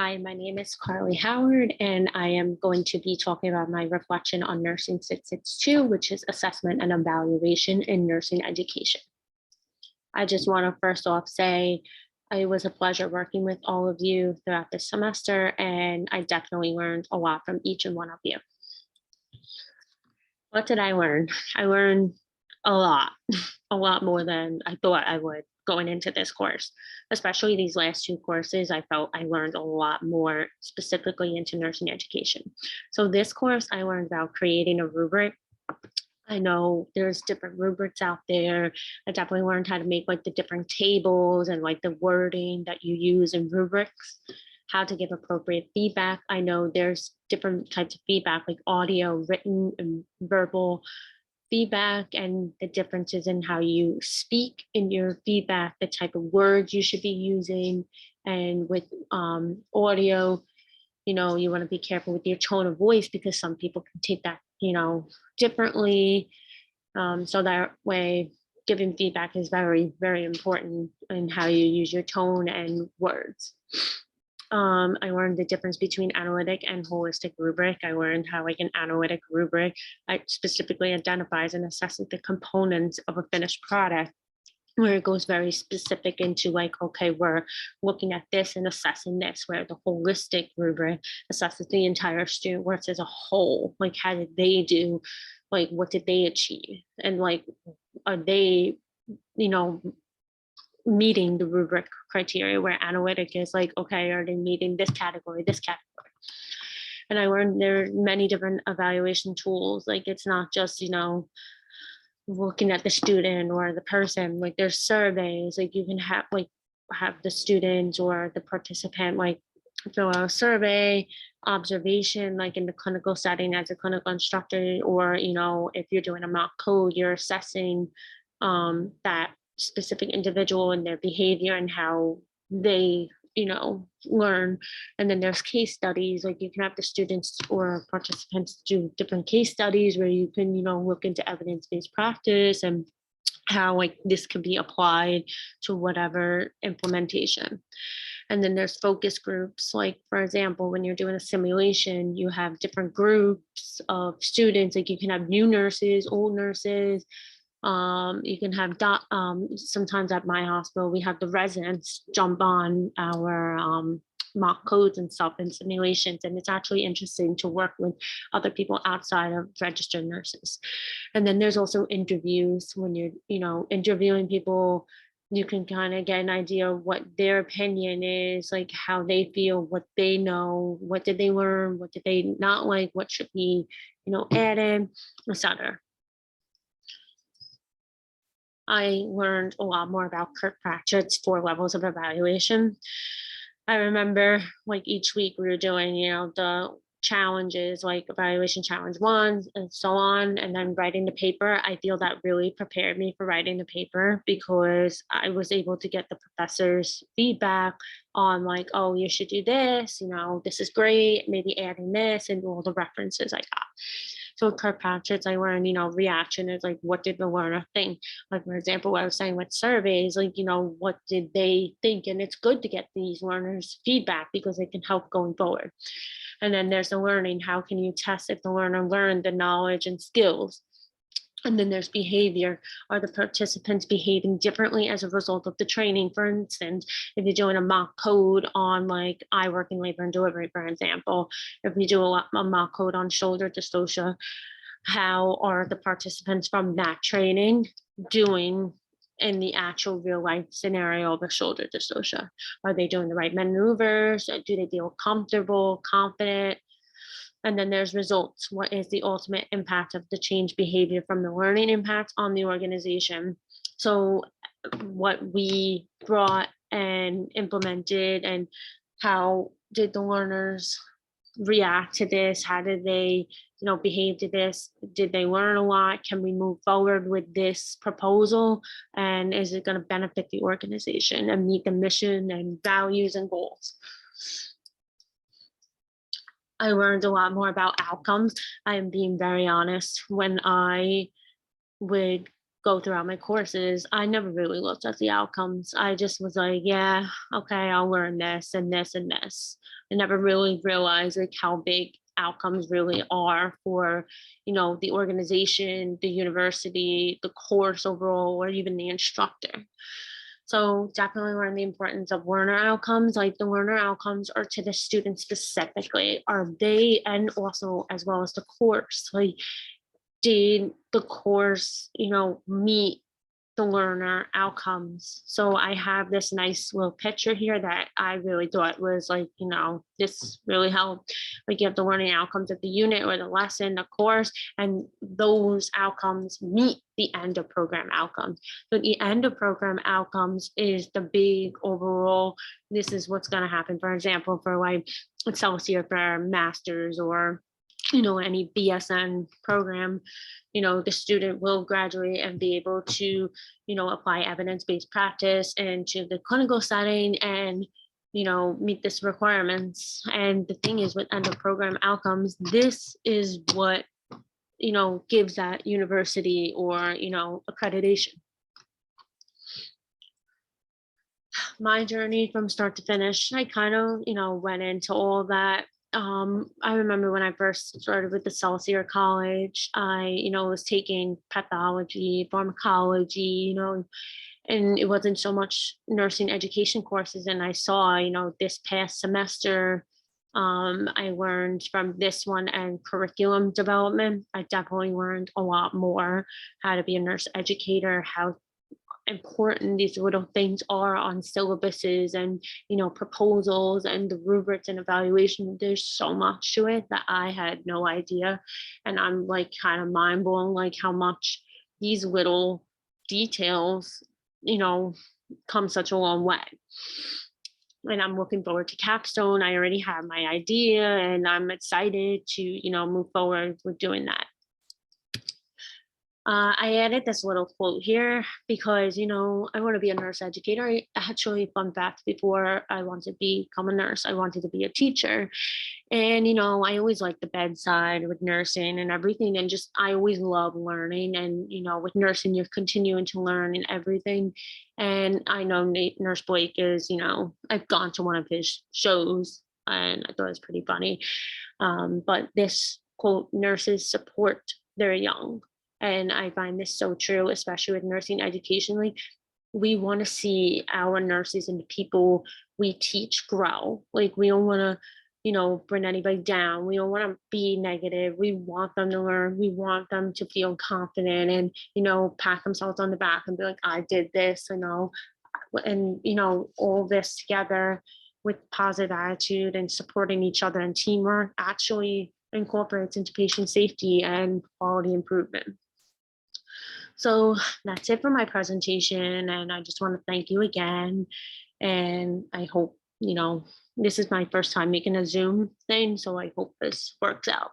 Hi, my name is Carly Howard, and I am going to be talking about my reflection on Nursing 662, which is assessment and evaluation in nursing education. I just want to first off say it was a pleasure working with all of you throughout this semester, and I definitely learned a lot from each and one of you. What did I learn? I learned a lot more than I thought I would going into this course, especially these last two courses. I felt I learned a lot more specifically into nursing education. So this course, I learned about creating a rubric. I know there's different rubrics out there. I definitely learned how to make like the different tables and like the wording that you use in rubrics, how to give appropriate feedback. I know there's different types of feedback like audio, written, and verbal feedback, and the differences in how you speak in your feedback, the type of words you should be using. And with audio, you want to be careful with your tone of voice because some people can take that, differently. So that way, giving feedback is very, very important in how you use your tone and words. I learned the difference between analytic and holistic rubric. I learned how like an analytic rubric specifically identifies and assesses the components of a finished product, where it goes very specific into like, okay, we're looking at this and assessing this, where the holistic rubric assesses the entire student works as a whole. Like, how did they do? Like, what did they achieve? And like, are they, meeting the rubric criteria, where analytic is like, okay, are they meeting this category, this category? And I learned there are many different evaluation tools. Like, it's not just, looking at the student or the person. Like, there's surveys, like you can have the student or the participant like fill out a survey, observation, like in the clinical setting as a clinical instructor, or if you're doing a mock code, you're assessing that specific individual and their behavior and how they learn. And then there's case studies, like you can have the students or participants do different case studies where you can look into evidence-based practice and how like this could be applied to whatever implementation. And then there's focus groups, like for example, when you're doing a simulation, you have different groups of students. Like you can have new nurses, old nurses. You can have sometimes at my hospital we have the residents jump on our mock codes and stuff and simulations, and it's actually interesting to work with other people outside of registered nurses. And then there's also interviews. When you're interviewing people, you can kind of get an idea of what their opinion is, like how they feel, what they know, what did they learn, what did they not like, what should be added, etc. I learned a lot more about Kirkpatrick's 4 levels of evaluation. I remember like each week we were doing, the challenges, like evaluation challenge 1 and so on, and then writing the paper. I feel that really prepared me for writing the paper because I was able to get the professor's feedback on like, oh, you should do this, this is great, maybe adding this, and all the references I got. So Kirkpatrick's, I learned, reaction is like, what did the learner think? Like, for example, what I was saying with surveys, like, what did they think? And it's good to get these learners' feedback because it can help going forward. And then there's the learning. How can you test if the learner learned the knowledge and skills? And then there's behavior. Are the participants behaving differently as a result of the training? For instance, if you're doing a mock code on like I work in labor and delivery, for example, if you do a mock code on shoulder dystocia, how are the participants from that training doing in the actual real life scenario of a shoulder dystocia? Are they doing the right maneuvers? Do they feel comfortable, confident? And then there's results. What is the ultimate impact of the change behavior from the learning impact on the organization? So what we brought and implemented, and how did the learners react to this? How did they behave to this? Did they learn a lot? Can we move forward with this proposal? And is it going to benefit the organization and meet the mission and values and goals? I learned a lot more about outcomes. I am being very honest. When I would go throughout my courses, I never really looked at the outcomes. I just was like, yeah, okay, I'll learn this and this and this. I never really realized like how big outcomes really are for, the organization, the university, the course overall, or even the instructor. So definitely learn the importance of learner outcomes. Like the learner outcomes are to the student specifically. Are they, and also as well as the course, like did the course, meet the learner outcomes? So I have this nice little picture here that I really thought was like, this really helped. Like you have the learning outcomes of the unit or the lesson, the course, and those outcomes meet the end of program outcomes. So the end of program outcomes is the big overall, this is what's going to happen. For example, for like Excelsior for masters or any BSN program, the student will graduate and be able to, apply evidence-based practice into the clinical setting and, meet this requirements. And the thing is with end of program outcomes, this is what, gives that university or, accreditation. My journey from start to finish, I kind of, went into all that. I remember when I first started with the Excelsior College, I, was taking pathology, pharmacology, and it wasn't so much nursing education courses. And I saw, this past semester, I learned from this one and curriculum development. I definitely learned a lot more how to be a nurse educator, how important these little things are on syllabuses and proposals and the rubrics and evaluation. There's so much to it that I had no idea, and I'm like kind of mind blown like how much these little details come such a long way. And I'm looking forward to capstone. I already have my idea and I'm excited to move forward with doing that. I added this little quote here because, I want to be a nurse educator. Actually, fun fact, before I wanted to become a nurse, I wanted to be a teacher. And, I always liked the bedside with nursing and everything. And just, I always love learning. And, with nursing, you're continuing to learn and everything. And I know Nurse Blake is, I've gone to one of his shows and I thought it was pretty funny. But this quote, nurses support their young. And I find this so true, especially with nursing education. Like we want to see our nurses and the people we teach grow. Like we don't want to, bring anybody down. We don't want to be negative. We want them to learn. We want them to feel confident and, pat themselves on the back and be like, I did this, and, all this together with positive attitude and supporting each other and teamwork actually incorporates into patient safety and quality improvement. So that's it for my presentation. And I just want to thank you again. And I hope, this is my first time making a Zoom thing. So I hope this works out.